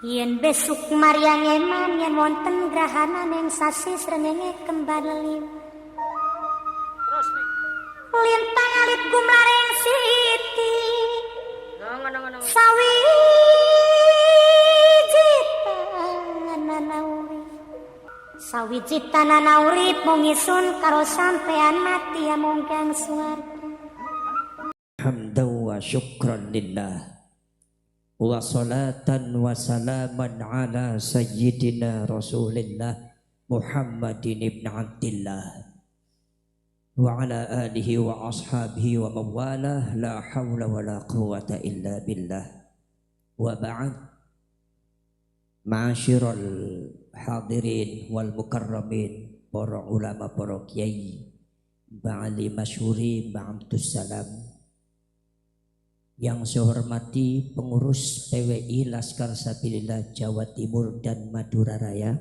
Yen besuk Maryang eman yen wonten grahana ning sasi srengenge kembar liu. Terus nih. Lintang alit gumlaring siti. Nang. Sawiji tanana urip mung isun karo sampean mati amung kang swarga. Hamdan wa syukran lillah wa salatan wa salaman ala sayyidina rasulillah Muhammadin ibn Abdillah wa ala alihi wa ashabihi wa mawalah la hawla wa la quwata illa billah wa ba'd. Ma'asyiral hadirin wal mukarramin, para ulama, para kiai, ba'ali masyhuri, ba'amtus salam. Yang saya hormati pengurus PWI Laskar Sabilillah Jawa Timur dan Madura Raya,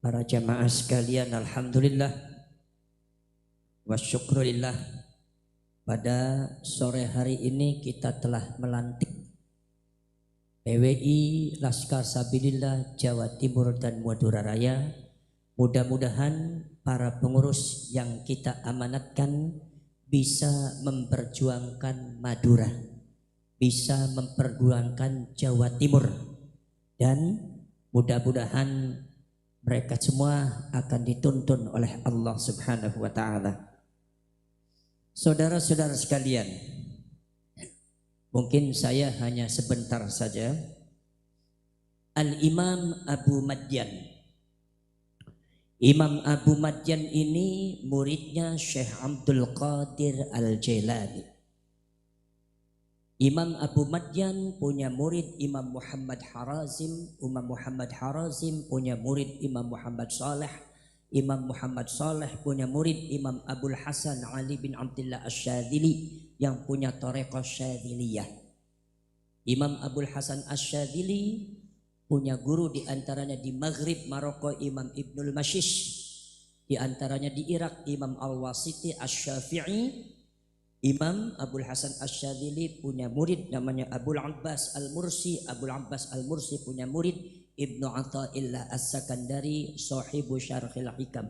para jamaah sekalian, alhamdulillah wa syukurillah, pada sore hari ini kita telah melantik PWI Laskar Sabilillah Jawa Timur dan Madura Raya. Mudah-mudahan para pengurus yang kita amanatkan bisa memperjuangkan Madura, bisa memperjuangkan Jawa Timur, dan mudah-mudahan mereka semua akan dituntun oleh Allah Subhanahu wa Ta'ala. Saudara-saudara sekalian, mungkin saya hanya sebentar saja. Al-Imam Abu Madyan. Imam Abu Madyan ini muridnya Syekh Abdul Qadir Al-Jailani. Imam Abu Madyan punya murid Imam Muhammad Harazim. Imam Muhammad Harazim punya murid Imam Muhammad Saleh. Imam Muhammad Saleh punya murid Imam Abul Hasan Ali bin Abdullah Asy-Syadzili yang punya Thariqah Syadziliyah. Imam Abul Hasan Asy-Syadzili punya guru di antaranya di Maghrib Maroko Imam Ibnul Mashish, di antaranya di Irak Imam Al-Wasiti Asy-Syafi'i. Imam Abul Hasan Asy-Syadzili punya murid namanya Abul Abbas Al-Mursi. Abul Abbas Al-Mursi punya murid Ibnu Athaillah As-Sakandari, sahibu Syarhil Hikam.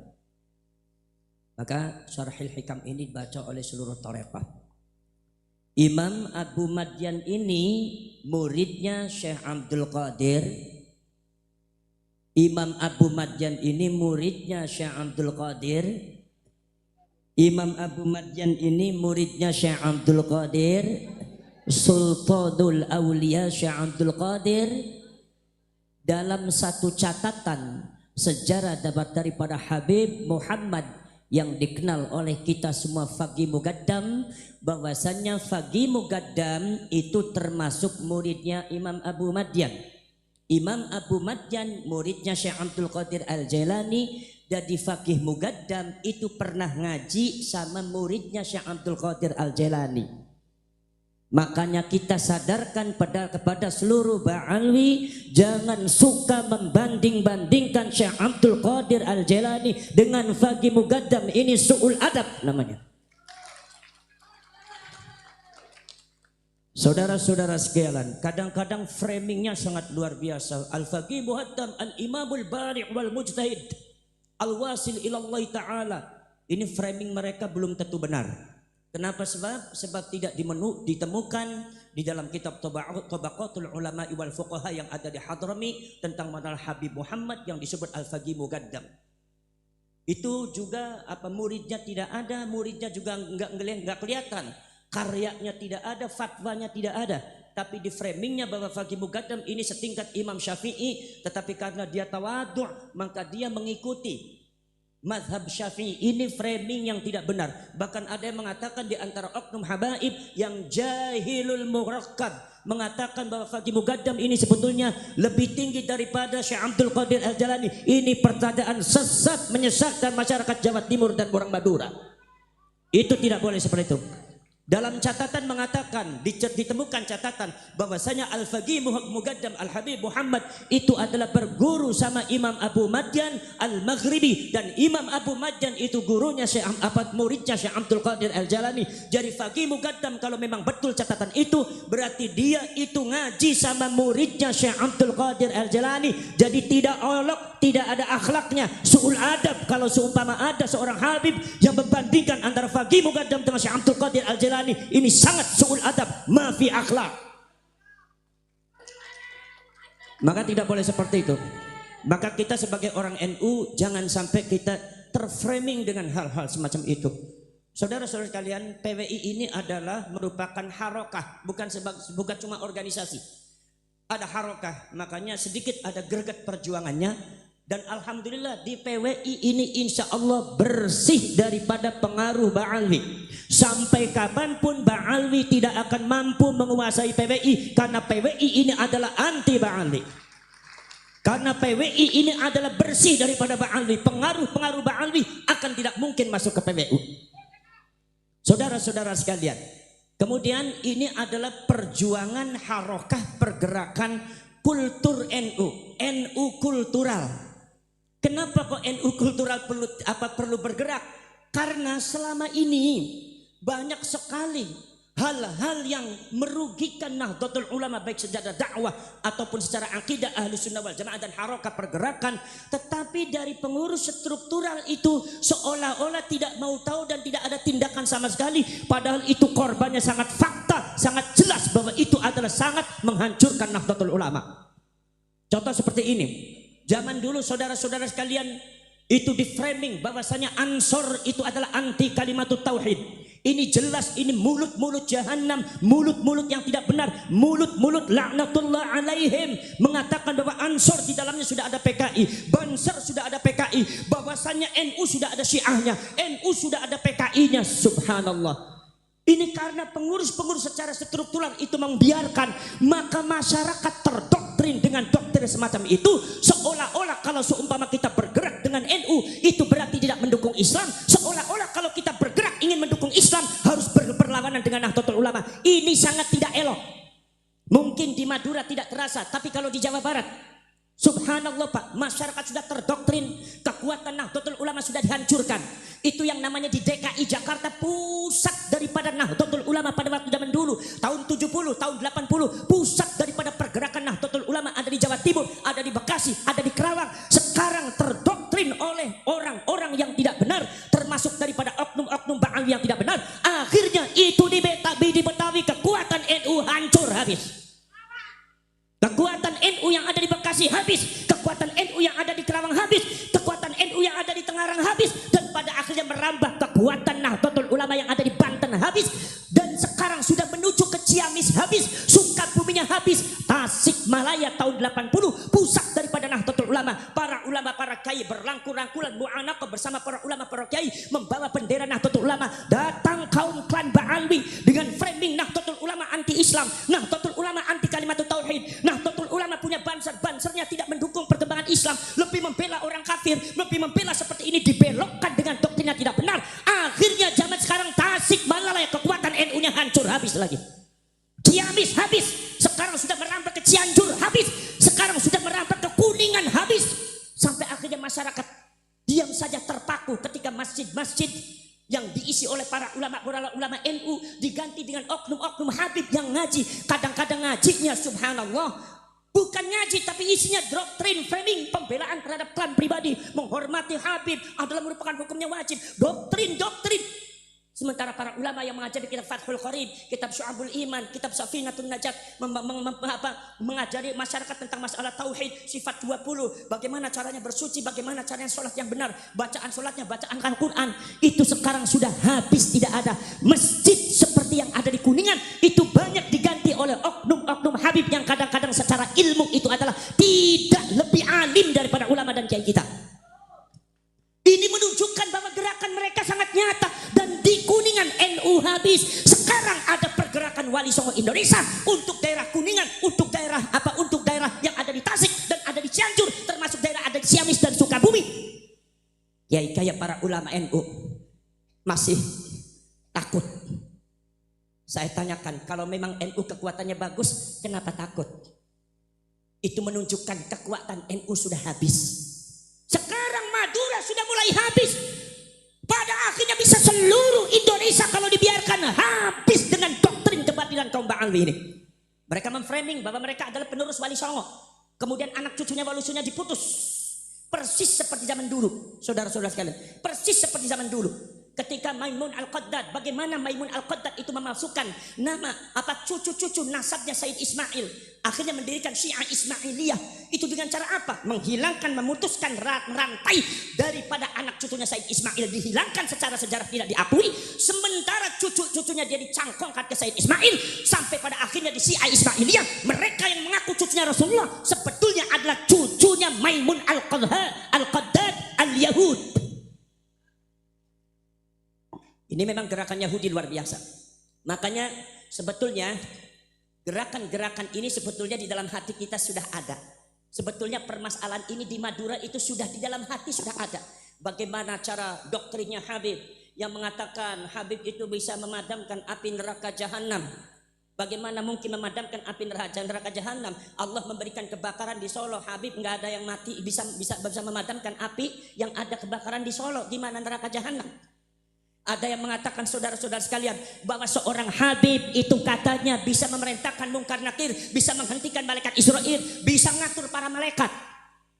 Maka Syarhil Hikam ini dibaca oleh seluruh thariqah. Imam Abu Madyan ini muridnya Syekh Abdul Qadir. Imam Abu Madyan ini muridnya Syekh Abdul Qadir. Imam Abu Madyan ini muridnya Syekh Abdul Qadir. Sultanul Auliya Syekh Abdul Qadir. Dalam satu catatan sejarah dapat daripada Habib Muhammad yang dikenal oleh kita semua Faqih Muqaddam, bahwasannya Faqih Muqaddam itu termasuk muridnya Imam Abu Madyan. Imam Abu Madyan muridnya Syekh Abdul Qadir Al-Jailani, dan di Faqih Muqaddam itu pernah ngaji sama muridnya Syekh Abdul Qadir Al-Jailani. Makanya kita sadarkan kepada seluruh ba'alwi, jangan suka membanding-bandingkan Syekh Abdul Qadir Al-Jailani dengan Faqih Muqaddam. Ini su'ul adab namanya. Saudara-saudara sekalian, kadang-kadang framingnya sangat luar biasa. Al-Faqih Muqaddam, Al-Imamul Bari' wal Mujtahid, Al-Wasil ilallah Ta'ala. Ini framing mereka belum tentu benar. Kenapa? Sebab tidak ditemukan di dalam kitab Tabaqatul Ulama wal Fuqaha yang ada di Hadrami tentang Madal Habib Muhammad yang disebut Al-Faqih Muqaddam. Itu juga muridnya tidak ada, muridnya juga enggak kelihatan, karyanya tidak ada, fatwanya tidak ada. Tapi di framingnya bahwa Faqih Muqaddam ini setingkat Imam Syafi'i, tetapi karena dia tawadhu' maka dia mengikuti mazhab Syafi'i. Ini framing yang tidak benar. Bahkan ada yang mengatakan di antara oknum habaib yang jahilul murakkab, mengatakan bahwa Faqih Muqaddam ini sebetulnya lebih tinggi daripada Syekh Abdul Qadir Al-Jailani. Ini pertanyaan sesat, menyesatkan masyarakat Jawa Timur dan orang Madura. Itu tidak boleh seperti itu. Dalam catatan mengatakan, ditemukan catatan bahwasanya Al-Faqih Muqaddam Al-Habib Muhammad itu adalah berguru sama Imam Abu Madyan Al-Maghribi, dan Imam Abu Madyan itu gurunya muridnya Syekh Abdul Qadir Al-Jalani. Jadi Faqih Muqaddam kalau memang betul catatan itu, berarti dia itu ngaji sama muridnya Syekh Abdul Qadir Al-Jalani. Jadi tidak olok, tidak ada akhlaknya, su'ul adab. Kalau seumpama ada seorang habib yang membandingkan antara Faqih Muqaddam dengan Syekh Abdul Qadir Al-Jalani, ini sangat su'ul adab, ma fi akhlak. Maka tidak boleh seperti itu. Maka kita sebagai orang NU jangan sampai kita terframing dengan hal-hal semacam itu. Saudara-saudara sekalian, PWI ini adalah merupakan harokah, bukan cuma organisasi. Ada harokah, makanya sedikit ada greget perjuangannya. Dan alhamdulillah di PWI ini insya Allah bersih daripada pengaruh Ba'alwi. Sampai kapanpun Ba'alwi tidak akan mampu menguasai PWI, karena PWI ini adalah anti Ba'alwi. Karena PWI ini adalah bersih daripada Ba'alwi. Pengaruh-pengaruh Ba'alwi akan tidak mungkin masuk ke PWI. Saudara-saudara sekalian, kemudian ini adalah perjuangan harokah pergerakan kultur NU kultural. Kenapa kok NU kultural perlu bergerak? Karena selama ini banyak sekali hal-hal yang merugikan Nahdlatul Ulama, baik secara dakwah ataupun secara akidah Ahlus Sunnah wal Jamaah dan harokah pergerakan. Tetapi dari pengurus struktural itu seolah-olah tidak mau tahu dan tidak ada tindakan sama sekali. Padahal itu korbannya sangat fakta, sangat jelas bahwa itu adalah sangat menghancurkan Nahdlatul Ulama. Contoh seperti ini. Zaman dulu saudara-saudara sekalian itu di framing bahwasanya Ansor itu adalah anti kalimatut tauhid. Ini jelas, ini mulut-mulut jahanam, mulut-mulut yang tidak benar, mulut-mulut laknatullah alaihim, mengatakan bahwa Ansor di dalamnya sudah ada PKI, Banser sudah ada PKI, bahwasanya NU sudah ada Syiahnya, NU sudah ada PKI-nya. Subhanallah. Ini karena pengurus-pengurus secara struktural itu membiarkan, maka masyarakat terdoktrin dengan doktrin semacam itu, seolah-olah kalau seumpama kita bergerak dengan NU itu berarti tidak mendukung Islam, seolah-olah kalau kita bergerak ingin mendukung Islam harus berlawanan dengan Nahdlatul Ulama. Ini sangat tidak elok. Mungkin di Madura tidak terasa, tapi kalau di Jawa Barat, subhanallah Pak, masyarakat sudah terdoktrin, kekuatan Nahdlatul Ulama sudah dihancurkan. Itu yang namanya di DKI Jakarta, pusat daripada Nahdlatul Ulama pada waktu zaman dulu, tahun 70, tahun 80, pusat daripada pergerakan Nahdlatul Ulama ada di Jawa Timur, ada di Bekasi, ada di Kerawang. Sekarang terdoktrin oleh orang-orang yang tidak benar, termasuk daripada oknum-oknum Ba'alwi yang tidak benar. Akhirnya itu di Betawi kekuatan NU hancur habis. Kekuatan NU yang ada di Bekasi habis, kekuatan NU yang ada di Kerawang habis, kekuatan NU yang ada di Tengarang habis, dan pada akhirnya merambah kekuatan Nahdlatul Ulama yang ada di Banten habis, dan sekarang sudah menuju ke Ciamis habis, Sukabuminya habis, Tasikmalaya tahun 80 pusat daripada Nahdlatul Ulama. Para ulama, para kiai berrangkul-rangkulan mu'anaqah bersama para ulama, para kiai membawa bendera Nahdlatul Ulama. Datang kaum klan Ba'alwi dengan framing Nahdlatul Ulama anti Islam, Nahdlatul Ulama anti kalimatut tauhid, Nahdlatul Ulama punya bansernya tidak mendukung perkembangan Islam, lebih membela orang kafir, lebih membela seperti ini, dibelokkan dengan doktrinnya tidak benar. Akhirnya zaman sekarang Tasikmalaya kekuatan NU-nya hancur habis lagi. Ciamis habis, sekarang sudah merambah ke Cianjur habis, sekarang sudah merambah ke Kuningan habis, sampai akhirnya masyarakat diam saja terpaku ketika masjid-masjid yang diisi oleh para ulama NU diganti dengan oknum-oknum habib yang ngaji. Kadang-kadang ngajinya subhanallah bukan ngaji, tapi isinya doktrin framing pembelaan terhadap klan pribadi, menghormati habib adalah merupakan hukumnya wajib, doktrin. Sementara para ulama yang mengajari kitab Fathul Qarib, kitab Syu'abul Iman, kitab Safinatun Najat, mengajari masyarakat tentang masalah tauhid, sifat 20, bagaimana caranya bersuci, bagaimana caranya sholat yang benar, bacaan sholatnya, bacaan Al-Quran, itu sekarang sudah habis, tidak ada. Masjid seperti yang ada di Kuningan itu banyak diganti oleh oknum-oknum habib yang kadang-kadang secara ilmu itu adalah tidak lebih alim daripada ulama dan kiai kita. Ini menunjukkan bahwa gerakan mereka sangat nyata. Dan di Kuningan NU habis. Sekarang ada pergerakan Wali Songo Indonesia untuk daerah Kuningan, untuk daerah yang ada di Tasik dan ada di Cianjur, termasuk daerah ada di Ciamis dan Sukabumi. Ya kayak para ulama NU masih takut. Saya tanyakan, kalau memang NU kekuatannya bagus, kenapa takut? Itu menunjukkan kekuatan NU sudah habis. Sekarang Madura sudah mulai habis. Pada akhirnya bisa seluruh Indonesia kalau dibiarkan habis dengan doktrin kebatilan kaum Ba'alwi ini. Mereka memframing bahwa mereka adalah penerus Wali Songo. Kemudian anak cucunya Wali Songo diputus. Persis seperti zaman dulu, saudara-saudara sekalian. Persis seperti zaman dulu. Ketika Maimun Al-Qaddad, bagaimana Maimun Al-Qaddad itu memasukkan nama cucu-cucu nasabnya Said Ismail, akhirnya mendirikan Syiah Ismailiyah. Itu dengan cara apa? Menghilangkan, memutuskan rantai daripada anak cucunya Said Ismail, dihilangkan secara sejarah tidak diakui. Sementara cucu-cucunya dia dicangkongkan ke Said Ismail, sampai pada akhirnya di Syiah Ismailiyah mereka yang mengaku cucunya Rasulullah sebetulnya adalah cucunya Maimun Al-Qaddad Al-Yahud. Ini memang gerakan Yahudi luar biasa. Makanya sebetulnya gerakan-gerakan ini sebetulnya di dalam hati kita sudah ada. Sebetulnya permasalahan ini di Madura itu sudah di dalam hati sudah ada. Bagaimana cara doktrinnya Habib yang mengatakan Habib itu bisa memadamkan api neraka jahanam. Bagaimana mungkin memadamkan api neraka jahanam? Allah memberikan kebakaran di Solo, Habib nggak ada yang mati bisa memadamkan api yang ada kebakaran di Solo. Di mana neraka jahanam? Ada yang mengatakan saudara-saudara sekalian bahwa seorang Habib itu katanya bisa memerintahkan mungkar nakir, bisa menghentikan malaikat Israel, bisa ngatur para malaikat.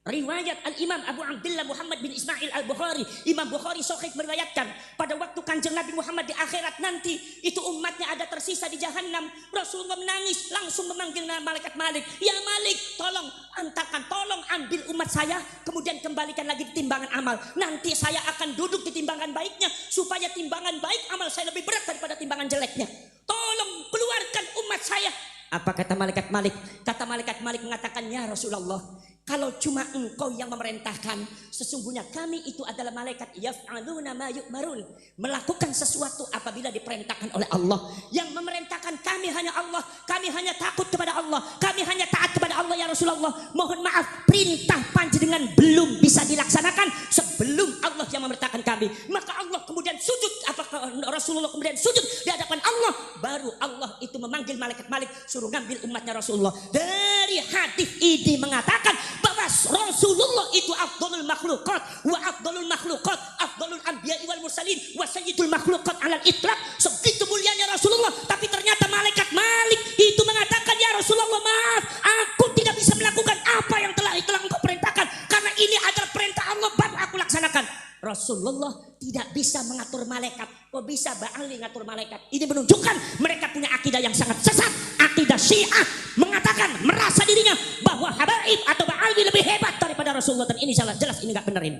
Riwayat Al-Imam Abu Abdullah Muhammad bin Ismail Al-Bukhari, Imam Bukhari Sahih meriwayatkan pada waktu Kanjeng Nabi Muhammad di akhirat nanti itu umatnya ada tersisa di jahanam. Rasulullah menangis, langsung memanggil malaikat Malik, "Ya Malik, tolong antarkan, tolong ambil umat saya, kemudian kembalikan lagi di timbangan amal. Nanti saya akan duduk di timbangan baiknya supaya timbangan baik amal saya lebih berat daripada timbangan jeleknya. Tolong keluarkan umat saya." Apa kata malaikat Malik? Kata malaikat Malik mengatakan, "Ya Rasulullah, kalau cuma engkau yang memerintahkan, sesungguhnya kami itu adalah malaikat yaf'aluna ma yu'marun, melakukan sesuatu apabila diperintahkan oleh Allah. Yang memerintahkan kami hanya Allah, kami hanya takut kepada Allah, kami hanya taat kepada Allah ya Rasulullah. Mohon maaf, perintah panjenengan belum bisa dilaksanakan sebelum Allah yang memerintahkan kami." Maka Allah kemudian sujud, apakah Rasulullah kemudian sujud di hadapan Allah, baru Allah itu memanggil malaikat Malik, suruh ngambil umatnya Rasulullah. Dari hadis ini mengatakan bahwa Rasulullah itu afdalul makhluqat wa afdalul makhluqat afdalul anbiya'i wal mursalin wa sayyidul makhluqat alal itlaq. Segitu mulianya Rasulullah, tapi ternyata malaikat Malik itu mengatakan, "Ya Rasulullah, maaf, aku tidak bisa melakukan apa yang telah engkau perintahkan karena ini adalah perintah Allah, baru aku laksanakan." Rasulullah tidak bisa mengatur malaikat. Kok bisa Ba'alwi ngatur malaikat? Ini menunjukkan mereka punya akidah yang sangat sesat. Akidah Syiah mengatakan, merasa dirinya bahwa Habaib atau Ba'alwi lebih hebat daripada Rasulullah, dan ini salah, jelas ini gak benar ini.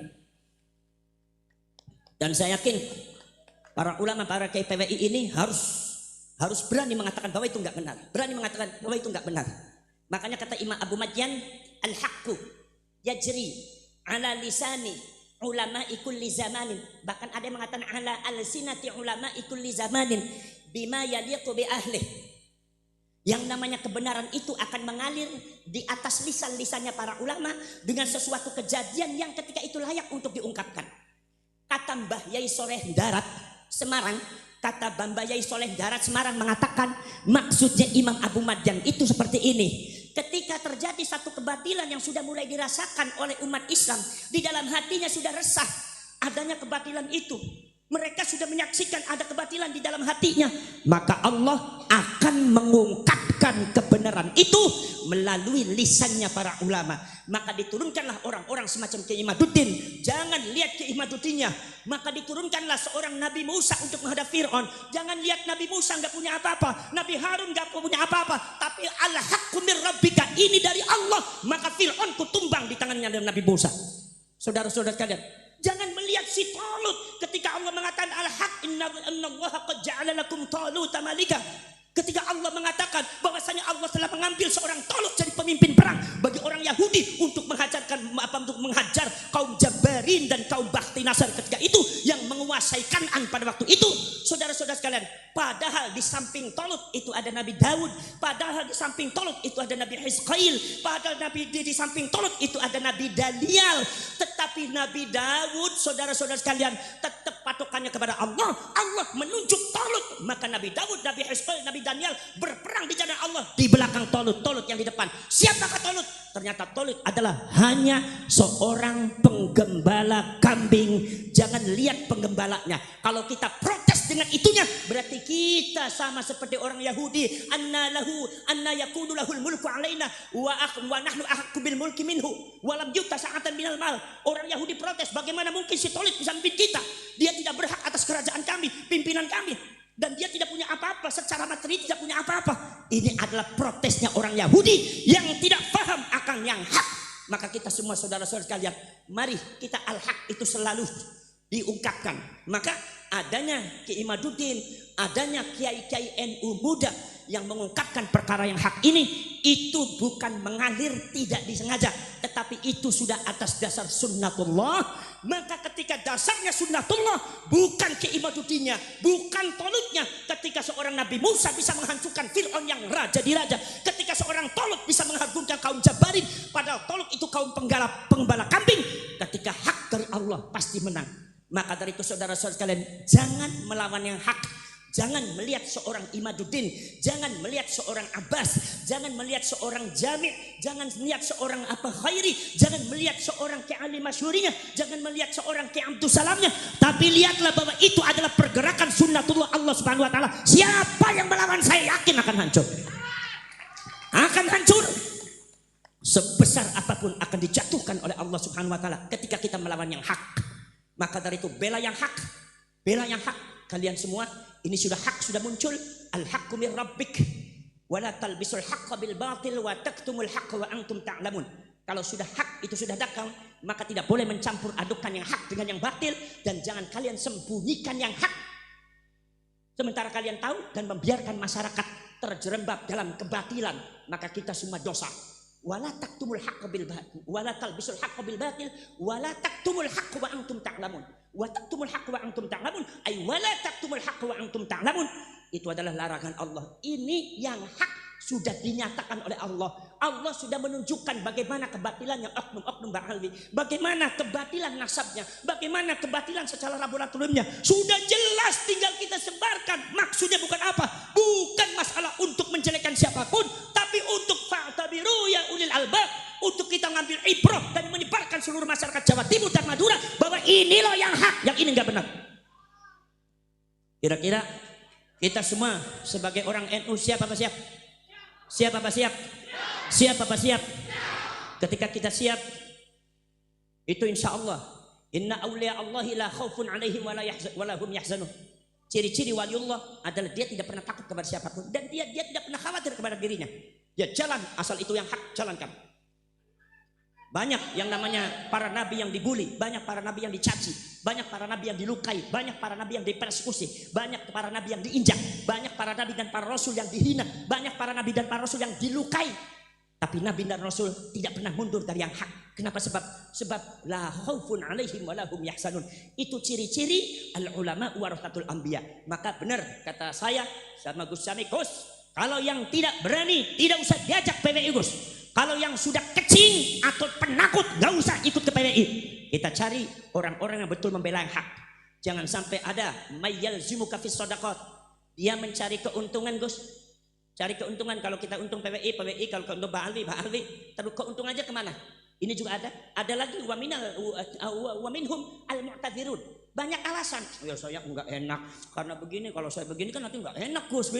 Dan saya yakin para ulama, para kiai PWI ini harus berani mengatakan bahwa itu gak benar. Berani mengatakan bahwa itu gak benar. Makanya kata Imam Abu Madyan, "Al-haqqu yajri ala lisani ulama'i kulli zamanin." Bahkan ada yang mengatakan ala al-sinati ulama'i kulli zamanin bima yaliqu bi ahlih. Yang namanya kebenaran itu akan mengalir di atas lisan-lisannya para ulama dengan sesuatu kejadian yang ketika itu layak untuk diungkapkan. Kata Mbah Yai Soleh Darat Semarang, kata Mbah Yai Soleh Darat Semarang mengatakan, maksudnya Imam Abu Madyan itu seperti ini. Ketika terjadi satu kebatilan yang sudah mulai dirasakan oleh umat Islam, di dalam hatinya sudah resah adanya kebatilan itu, mereka sudah menyaksikan ada kebatilan di dalam hatinya, maka Allah akan mengungkapkan kebenaran itu melalui lisannya para ulama. Maka diturunkanlah orang-orang semacam Kiai Imaduddin. Jangan lihat Kiai Imaduddinnya. Maka diturunkanlah seorang Nabi Musa untuk menghadap Fir'aun. Jangan lihat Nabi Musa nggak punya apa-apa, Nabi Harun nggak punya apa-apa, tapi al-haqqu mir rabbika, ini dari Allah. Maka Fir'aun kutumbang di tangannya dari Nabi Musa. Saudara-saudara sekalian, jangan melihat si Talut ketika Allah mengatakan al-haq innallaha qad ja'ala lakum taluta malika. Ketika Allah mengatakan bahwasanya Allah telah mengambil seorang Talut jadi pemimpin perang bagi orang Yahudi untuk menghajar kaum Jabarin dan kaum Bakhti Nasar ketika itu yang menguasai Kan'an pada waktu itu. Saudara-saudara sekalian, padahal di samping Talut itu ada Nabi Daud, padahal di samping Talut itu ada Nabi Hizqail, padahal di samping Talut itu ada Nabi Daniel. Tetapi Nabi Daud, saudara-saudara sekalian, tetap pada patokannya kepada Allah, Allah menunjuk Talut. Maka Nabi Daud, Nabi Hizqil, Nabi Daniel berperang di jalan Allah. Di belakang Talut, Talut yang di depan. Siapakah Talut? Ternyata Talut adalah hanya seorang penggembala kambing. Jangan lihat penggembalanya. Kalau kita protes dengan itunya, berarti kita sama seperti orang Yahudi. Anna yakunu lahul mulku alaina wa nahnu ahaqqu bil mulki minhu wa lam yu'ta sa'atan minal mal. Orang Yahudi protes, bagaimana mungkin si Talut bisa memimpin kita? Dia tidak berhak atas kerajaan kami, pimpinan kami. Dan dia tidak punya apa-apa, secara materi tidak punya apa-apa. Ini adalah protesnya orang Yahudi yang tidak paham akan yang hak. Maka kita semua saudara-saudara sekalian, mari kita al-haq itu selalu diungkapkan. Maka adanya Ki Imaduddin, adanya kiai-kiai NU muda yang mengungkapkan perkara yang hak ini, itu bukan mengalir tidak disengaja, tetapi itu sudah atas dasar sunnatullah. Maka ketika dasarnya sunnatullah, bukan Ki Imaduddinnya, bukan Talutnya. Ketika seorang Nabi Musa bisa menghancurkan Fir'aun yang raja di raja, ketika seorang Talut bisa menghancurkan kaum Jabarin, padahal Talut itu kaum penggembala kambing, ketika hak dari Allah pasti menang. Maka dari itu saudara-saudara sekalian, jangan melawan yang hak. Jangan melihat seorang Imaduddin, jangan melihat seorang Abbas, jangan melihat seorang Jami', jangan melihat seorang Khairi, jangan melihat seorang Ki Ali Masyhurinya, jangan melihat seorang Ki Abdus Salamnya, tapi lihatlah bahwa itu adalah pergerakan sunnatullah Allah Subhanahu wa taala. Siapa yang melawan, saya yakin akan hancur. Akan hancur. Sebesar apapun akan dijatuhkan oleh Allah Subhanahu wa taala ketika kita melawan yang hak. Maka dari itu bela yang hak. Bela yang hak. Kalian semua ini sudah hak, sudah muncul. Al-haqqu min rabbik wala talbisul haqqa bil batil wa taktumul haqqa wa antum ta'lamun. Kalau sudah hak itu sudah datang, maka tidak boleh mencampur adukan yang hak dengan yang batil, dan jangan kalian sembunyikan yang hak sementara kalian tahu dan membiarkan masyarakat terjerembab dalam kebatilan. Maka kita semua dosa. Wala taktumul haqqa bil batil wala talbisul haqqa bil batil wala taktumul haqqa wa antum ta'lamun. Wa taktumul haqqa wa antum ta'lamun ay wala taktumul haqqa wa antum ta'lamun. Itu adalah larangan Allah. Ini yang hak sudah dinyatakan oleh Allah. Allah sudah menunjukkan bagaimana kebatilannya oknum-oknum ba'alwi, bagaimana kebatilan nasabnya, bagaimana kebatilan secara laboratoriumnya. Sudah jelas, tinggal kita sebarkan. Maksudnya bukan apa? Bukan masalah untuk menjelekkan siapapun, tapi untuk fa'tabiru ya ulil albab, untuk kita ngambil ibrah dan menyebarkan seluruh masyarakat Jawa Timur dan Madura bahwa ini loh yang hak, yang ini enggak benar. Kira-kira kita semua sebagai orang NU siap apa siap? Siap apa siap? Siap apa siap? Ketika kita siap, itu insya Allah, inna awliya Allahi la khawfun alaihim wa la hum yahzanun. Ciri-ciri waliullah adalah dia tidak pernah takut kepada siapapun, dan dia tidak pernah khawatir kepada dirinya. Dia jalan asal itu yang hak, jalankan. Banyak yang namanya para nabi yang dibuli, banyak para nabi yang dicaci, banyak para nabi yang dilukai, banyak para nabi yang dipersekusi, banyak para nabi yang diinjak, banyak para nabi dan para rasul yang dihina, banyak para nabi dan para rasul yang dilukai. Tapi nabi dan rasul tidak pernah mundur dari yang hak. Kenapa? Sebab la khaufun alaihim wa lahum yahzanun. Itu ciri-ciri al ulama warathatul anbiya. Maka benar kata saya sama Gus Syami, Gus, kalau yang tidak berani tidak usah diajak PWI, Gus. Kalau yang sudah kecing atau penakut gak usah ikut ke PWI. Kita cari orang-orang yang betul membela yang hak. Jangan sampai ada mayyalzimuka fis shadaqat. Dia mencari keuntungan, Gus. Cari keuntungan. Kalau kita untung PWI, kalau keuntung Ba'alwi. Terus keuntungan aja kemana? Ini juga ada. Ada lagi wa minhum al-mu'tadzirun. Banyak alasan. Ya saya enggak enak karena begini, kalau saya begini kan nanti enggak enak, Gus.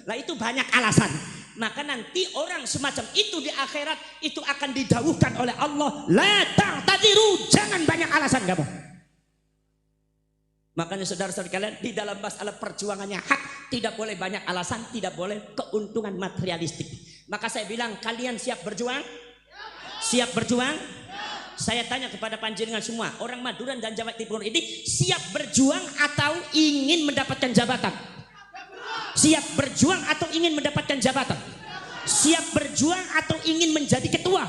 Lah itu banyak alasan. Maka nanti orang semacam itu di akhirat itu akan didawuhkan oleh Allah, la ta'tadiru, jangan banyak alasan kamu. Makanya saudara-saudara kalian, di dalam masalah perjuangannya hak tidak boleh banyak alasan, tidak boleh keuntungan materialistik. Maka saya bilang, kalian siap berjuang? Siap berjuang? Saya tanya kepada panjenengan semua, orang Madura dan Jawa Timur ini siap berjuang atau ingin mendapatkan jabatan? Siap berjuang atau ingin mendapatkan jabatan? Siap berjuang atau ingin menjadi ketua?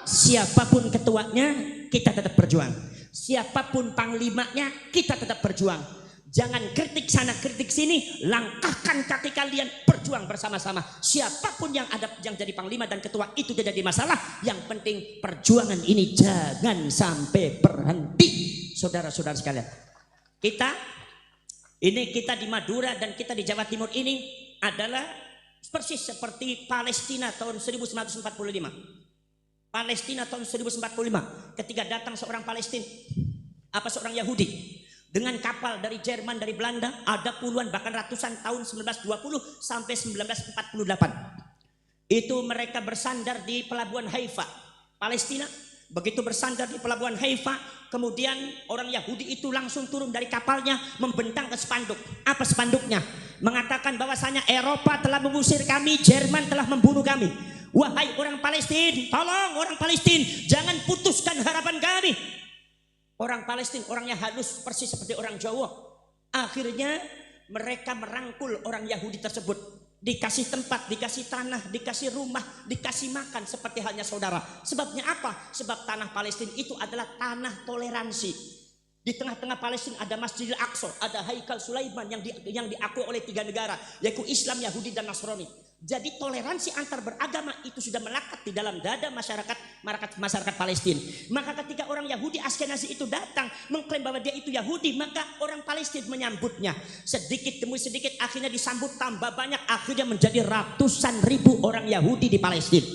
Siapapun ketuanya, kita tetap berjuang. Siapapun panglimanya, kita tetap berjuang. Jangan kritik sana kritik sini, langkahkan kaki kalian, berjuang bersama-sama. Siapapun yang ada yang jadi panglima dan ketua itu tidak jadi masalah. Yang penting perjuangan ini jangan sampai berhenti, saudara-saudara sekalian. kita di Madura dan kita di Jawa Timur ini adalah persis seperti Palestina tahun 1945. Palestina tahun 1945 ketika datang seorang Palestina, seorang Yahudi dengan kapal dari Jerman, dari Belanda, ada puluhan bahkan ratusan tahun 1920 sampai 1948. Itu mereka bersandar di pelabuhan Haifa, Palestina. Begitu bersandar di pelabuhan Haifa, kemudian orang Yahudi itu langsung turun dari kapalnya, membentang ke spanduk. Apa spanduknya? Mengatakan bahwasanya Eropa telah mengusir kami, Jerman telah membunuh kami. Wahai orang Palestina, tolong orang Palestina, jangan putuskan harapan kami. Orang Palestina orangnya halus persis seperti orang Jawa. Akhirnya mereka merangkul orang Yahudi tersebut. Dikasih tempat, dikasih tanah, dikasih rumah, dikasih makan seperti halnya saudara. Sebabnya apa? Sebab tanah Palestina itu adalah tanah toleransi. Di tengah-tengah Palestina ada Masjidil Aqsa, ada Haikal Sulaiman yang diakui oleh 3 negara, yaitu Islam, Yahudi, dan Nasrani. Jadi toleransi antar beragama itu sudah melekat di dalam dada masyarakat Palestina. Maka ketika orang Yahudi Askenazi itu datang mengklaim bahwa dia itu Yahudi, maka orang Palestina menyambutnya. Sedikit demi sedikit akhirnya disambut tambah banyak, akhirnya menjadi ratusan ribu orang Yahudi di Palestina.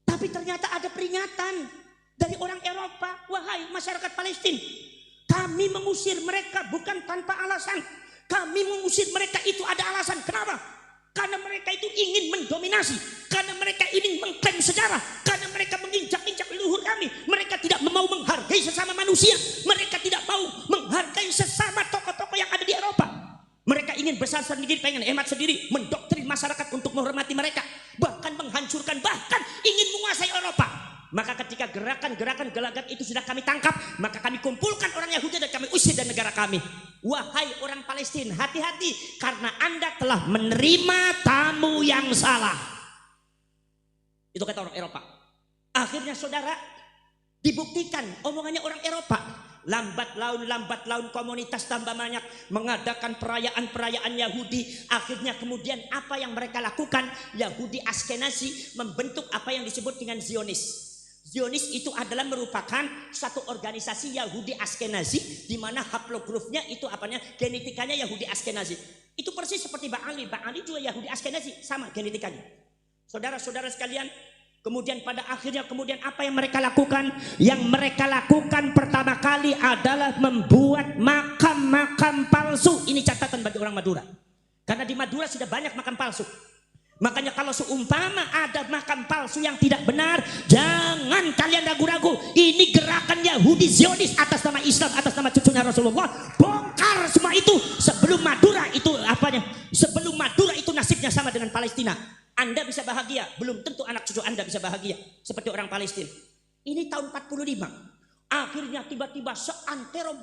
Tapi ternyata ada peringatan dari orang Eropa, wahai masyarakat Palestina, kami mengusir mereka bukan tanpa alasan. Kami mengusir mereka itu ada alasan. Kenapa? Karena mereka itu ingin mendominasi, karena mereka ingin mengklaim sejarah, karena mereka menginjak-injak leluhur kami. Mereka tidak mau menghargai sesama manusia, mereka tidak mau menghargai sesama tokoh-tokoh yang ada di Eropa. Mereka ingin besar sendiri, pengen hemat sendiri, mendoktrin masyarakat untuk menghormati mereka, bahkan menghancurkan, bahkan ingin menguasai Eropa. Maka ketika gerakan-gerakan gelagat itu sudah kami tangkap, maka kami kumpulkan orang Yahudi dan kami usir dari negara kami. Wahai orang Palestina, hati-hati karena Anda telah menerima tamu yang salah. Itu kata orang Eropa. Akhirnya saudara, dibuktikan omongannya orang Eropa. Lambat laun komunitas tambah banyak mengadakan perayaan-perayaan Yahudi. Akhirnya kemudian apa yang mereka lakukan? Yahudi Askenazi membentuk apa yang disebut dengan Zionis. Zionis itu adalah merupakan satu organisasi Yahudi Askenazi di mana haplogrupnya itu genetikanya Yahudi Askenazi. Itu persis seperti Ba'ali. Ba'ali juga Yahudi Askenazi, sama genetikanya. Saudara-saudara sekalian, kemudian pada akhirnya apa yang mereka lakukan? Yang mereka lakukan pertama kali adalah membuat makam-makam palsu. Ini catatan bagi orang Madura. Karena di Madura sudah banyak makam palsu. Makanya kalau seumpama ada makam palsu yang tidak benar, jangan kalian ragu-ragu. Ini gerakan Yahudi Zionis atas nama Islam, atas nama cucunya Rasulullah. Bongkar semua itu sebelum Madura itu nasibnya sama dengan Palestina. Anda bisa bahagia, belum tentu anak cucu Anda bisa bahagia seperti orang Palestina. Ini tahun 45. Akhirnya tiba-tiba seantero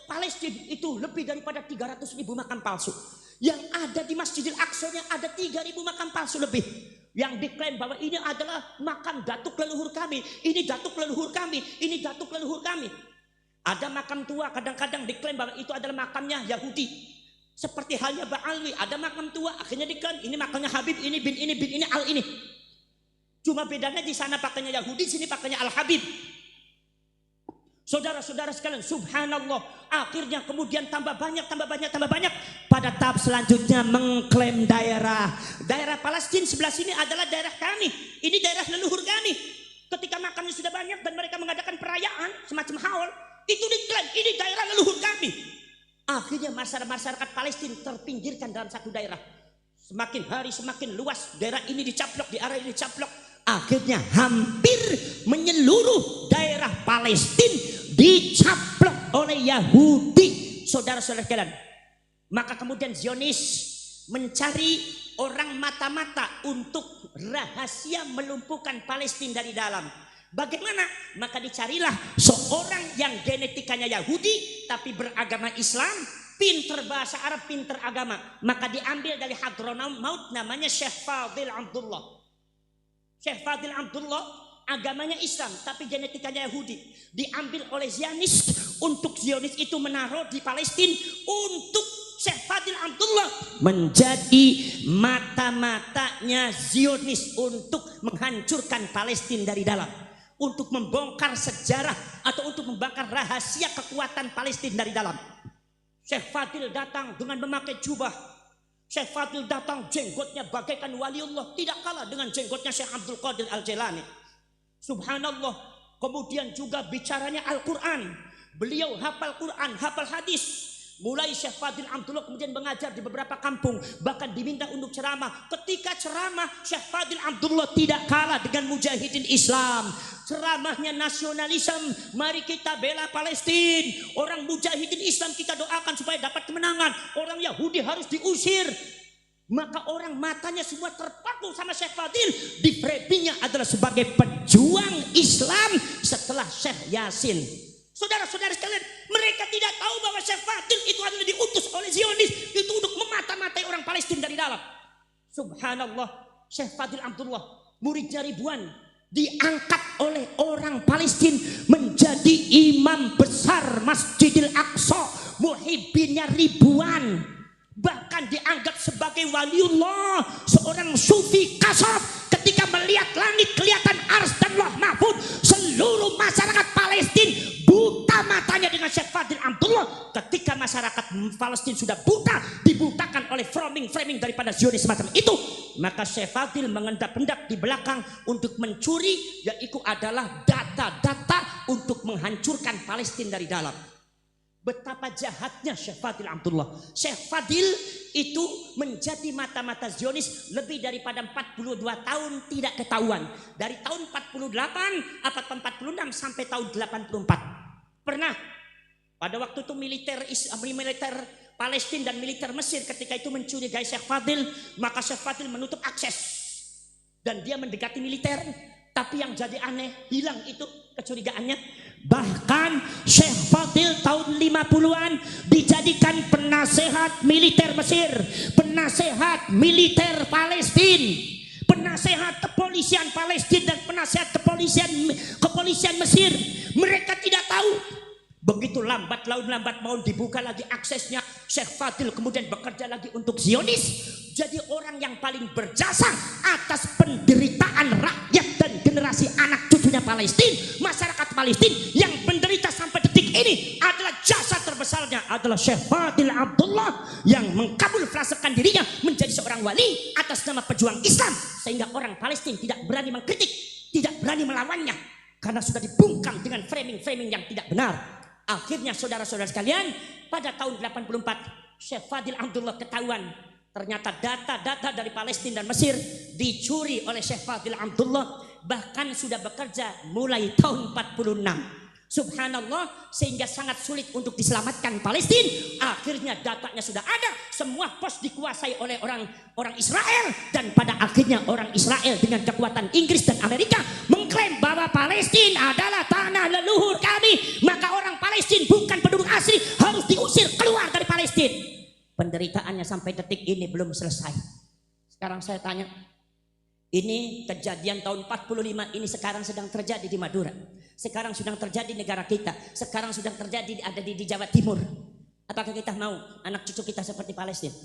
Palestina itu lebih daripada 300.000 makam palsu. Yang ada di Masjidil Aqsa-nya ada 3.000 makam palsu lebih. Yang diklaim bahwa ini adalah makam datuk leluhur kami, ini datuk leluhur kami, ini datuk leluhur kami. Ada makam tua kadang-kadang diklaim bahwa itu adalah makamnya Yahudi. Seperti halnya Ba'alwi, ada makam tua akhirnya diklaim ini makamnya Habib, ini bin ini al ini. Cuma bedanya di sana pakainya Yahudi, sini pakainya Al Habib. Saudara-saudara sekalian, subhanallah, akhirnya kemudian tambah banyak. Pada tahap selanjutnya mengklaim daerah Palestina sebelah sini adalah daerah kami, ini daerah leluhur kami. Ketika makamnya sudah banyak dan mereka mengadakan perayaan semacam haul, itu diklaim ini daerah leluhur kami. Akhirnya masyarakat Palestina terpinggirkan dalam satu daerah. Semakin hari semakin luas, daerah ini dicaplok, di area ini dicaplok. Akhirnya hampir menyeluruh daerah Palestina dicaplok oleh Yahudi, saudara-saudara sekalian. Maka kemudian Zionis mencari orang mata-mata untuk rahasia melumpuhkan Palestina dari dalam. Bagaimana? Maka dicarilah seorang yang genetikanya Yahudi tapi beragama Islam, pinter bahasa Arab, pinter agama. Maka diambil dari Hadramaut, namanya Syekh Fadil Abdullah. Syekh Fadil Abdullah agamanya Islam tapi genetikanya Yahudi. Diambil oleh Zionis untuk Zionis itu menaruh di Palestina untuk Syekh Fadil Abdullah menjadi mata-matanya Zionis untuk menghancurkan Palestina dari dalam. untuk membongkar sejarah atau untuk membongkar rahasia kekuatan Palestina dari dalam. Syekh Fadil datang dengan memakai jubah. Syekh Fadil datang jenggotnya bagaikan waliullah, tidak kalah dengan jenggotnya Syekh Abdul Qadir Al-Jailani. Subhanallah. Kemudian juga bicaranya Al-Quran. Beliau hafal Quran, hafal hadis. Mulai Syekh Fadil Abdullah kemudian mengajar di beberapa kampung, bahkan diminta untuk ceramah. Ketika ceramah, Syekh Fadil Abdullah tidak kalah dengan mujahidin Islam. Ceramahnya nasionalisme, mari kita bela Palestina. Orang mujahidin Islam kita doakan supaya dapat kemenangan. Orang Yahudi harus diusir. Maka orang matanya semua terpaku sama Syekh Fadil. Di framingnya adalah sebagai pejuang Islam setelah Syekh Yasin. Saudara-saudara sekalian, mereka tidak tahu bahwa Syekh Fadil itu adalah diutus oleh Zionis itu untuk memata-matai orang Palestina dari dalam. Subhanallah, Syekh Fadil Abdullah, muridnya ribuan, diangkat oleh orang Palestina menjadi imam besar Masjidil Aqsa. Muhibbinnya ribuan. Bahkan dianggap sebagai waliullah, seorang sufi kasaf. Ketika melihat langit kelihatan ars dan loh mahfud, seluruh masyarakat Palestina buta matanya dengan Syekh Fadil Abdullah. Ketika masyarakat Palestina sudah buta, dibutakan oleh framing daripada Zionis semacam itu, maka Syekh Fadil mengendap-endap di belakang untuk mencuri, yaitu adalah data-data untuk menghancurkan Palestina dari dalam. Betapa jahatnya Syekh Fadil Abdullah. Syekh Fadil itu menjadi mata-mata Zionis lebih daripada 42 tahun tidak ketahuan. Dari tahun 48, abad 46 sampai tahun 84. Pernah pada waktu itu militer Palestina dan militer Mesir ketika itu mencurigai Syekh Fadil, maka Syekh Fadil menutup akses dan dia mendekati militer. Tapi yang jadi aneh, hilang itu kecurigaannya. Bahkan Syekh Fadil tahun 50-an dijadikan penasehat militer Mesir, penasehat militer Palestina, penasehat kepolisian Palestina dan penasehat kepolisian Mesir. Mereka tidak tahu. Begitu lambat laun lambat maun dibuka lagi aksesnya, Syekh Fadil kemudian bekerja lagi untuk Zionis. Jadi orang yang paling berjasa atas penderitaan rakyat dan generasi anak cucunya Palestina, masyarakat Palestina yang menderita sampai detik ini adalah jasa terbesarnya adalah Syekh Fadil Abdullah yang mengkamuflasekan dirinya menjadi seorang wali atas nama pejuang Islam, sehingga orang Palestina tidak berani mengkritik, tidak berani melawannya karena sudah dibungkam dengan framing yang tidak benar. Akhirnya saudara-saudara sekalian, pada tahun 84 Syekh Fadil Abdullah ketahuan ternyata data-data dari Palestina dan Mesir dicuri oleh Syekh Fadil Abdullah, bahkan sudah bekerja mulai tahun 46. Subhanallah, sehingga sangat sulit untuk diselamatkan Palestina. Akhirnya datanya sudah ada, semua pos dikuasai oleh orang Israel, dan pada akhirnya orang Israel dengan kekuatan Inggris dan Amerika mengklaim bahwa Palestina adalah tanah leluhur kami, maka orang Palestina bukan penduduk asli, harus diusir keluar dari Palestina. Penderitaannya sampai detik ini belum selesai. Sekarang saya tanya, ini kejadian tahun 45 ini sekarang sedang terjadi di Madura. Sekarang sedang terjadi di negara kita. Sekarang sedang terjadi ada di Jawa Timur. Apakah kita mau anak cucu kita seperti Palestina?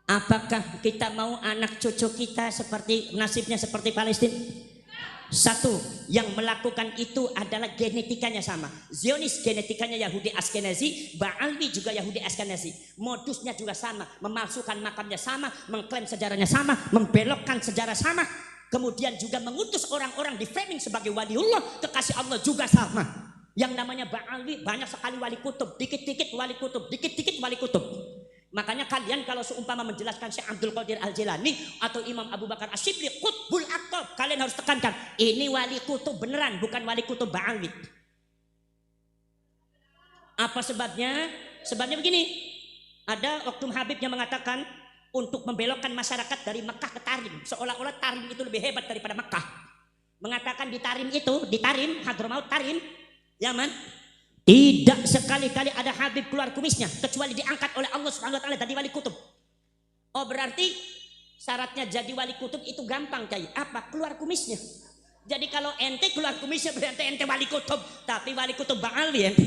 Apakah kita mau anak cucu kita seperti nasibnya seperti Palestina? Satu, yang melakukan itu adalah genetikanya sama. Zionis genetikanya Yahudi Askenazi, Ba'alwi juga Yahudi Askenazi. Modusnya juga sama, memalsukan makamnya sama, mengklaim sejarahnya sama, membelokkan sejarah sama. Kemudian juga mengutus orang-orang di framing sebagai waliullah, kekasih Allah juga sama. Yang namanya Ba'alwi banyak sekali wali kutub, dikit-dikit wali kutub, dikit-dikit wali kutub. Makanya kalian kalau seumpama menjelaskan Syekh Abdul Qadir Al-Jilani atau Imam Abu Bakar Asyibli Qutbul Aqtab, kalian harus tekankan ini wali kutub beneran, bukan wali kutub Ba'alwi. Apa sebabnya? Sebabnya begini, ada Oktum Habib yang mengatakan untuk membelokkan masyarakat dari Mekah ke Tarim, seolah-olah Tarim itu lebih hebat daripada Mekah. Mengatakan di Tarim itu, di Tarim, Hadramaut Tarim, Yaman, tidak sekali-kali ada Habib keluar kumisnya kecuali diangkat oleh Allah Subhanahu wa taala jadi wali kutub. Oh, berarti syaratnya jadi wali kutub itu gampang kayak apa? Keluar kumisnya. Jadi kalau ente keluar kumisnya berarti ente wali kutub, tapi wali kutub Ba'alwi ente.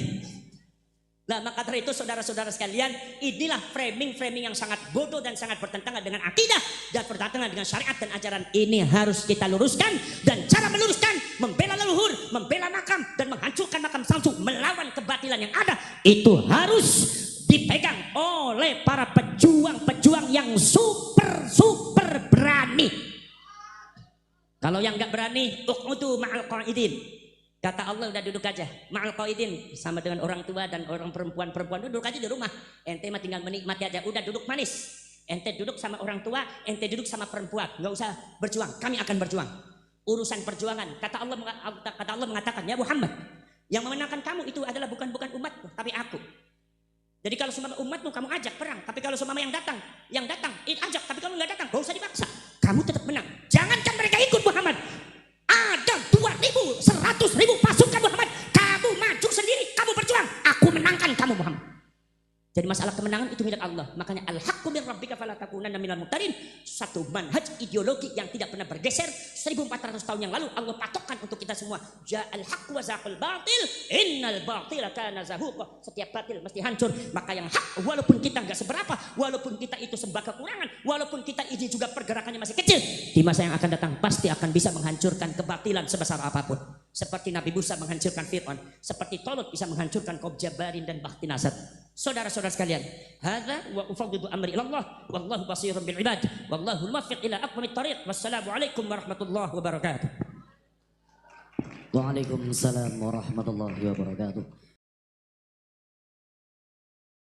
Nah maka dari itu saudara-saudara sekalian, inilah framing-framing yang sangat bodoh dan sangat bertentangan dengan akidah dan bertentangan dengan syariat dan ajaran. Ini harus kita luruskan, dan cara meluruskan, membela leluhur, membela makam dan menghancurkan makam salju, melawan kebatilan yang ada, itu harus dipegang oleh para pejuang-pejuang yang super berani. Kalau yang nggak berani, uq'udu ma'al qa'idin. Kata Allah, udah duduk aja ma'al qaidin, sama dengan orang tua dan orang perempuan duduk aja di rumah. Ente mah tinggal menikmati aja, udah duduk manis. Ente duduk sama orang tua, ente duduk sama perempuan, nggak usah berjuang, kami akan berjuang. Urusan perjuangan, kata Allah mengatakan, ya Muhammad, yang memenangkan kamu itu adalah bukan umatku, tapi aku. Jadi kalau semua umatmu kamu ajak perang, tapi kalau semua yang datang ajak, tapi kalau nggak datang, gak usah dipaksa, kamu tetap menang. Jangankan mereka ikut Muhammad, ada 2.000, 100.000 pasukan Muhammad, kamu maju sendiri, kamu berjuang, aku menangkan kamu Muhammad. Jadi masalah kemenangan itu milik Allah. Makanya al-haqqu min rabbika fala takunanna minal mumtarin. Satu manhaj ideologi yang tidak pernah bergeser. 1400 tahun yang lalu Allah patokkan untuk kita semua. Ja'al haqqu wa zaqal batil, innal batila kana zahuqa. Setiap batil mesti hancur. Maka yang hak, walaupun kita enggak seberapa, walaupun kita itu serba kekurangan, walaupun kita ini juga pergerakannya masih kecil, di masa yang akan datang pasti akan bisa menghancurkan kebatilan sebesar apapun. Seperti Nabi Musa menghancurkan Fir'aun, seperti Talut bisa menghancurkan kaum Jabarin dan Bakhtinasar. Saudara-saudara sekalian, hadza wa ufawwidu amri ila Allah wallahu basirun bil ibad wallahu muwaffiq ila aqwamit thariq. Wassalamualaikum warahmatullahi wabarakatuh. Waalaikumsalam warahmatullahi wabarakatuh.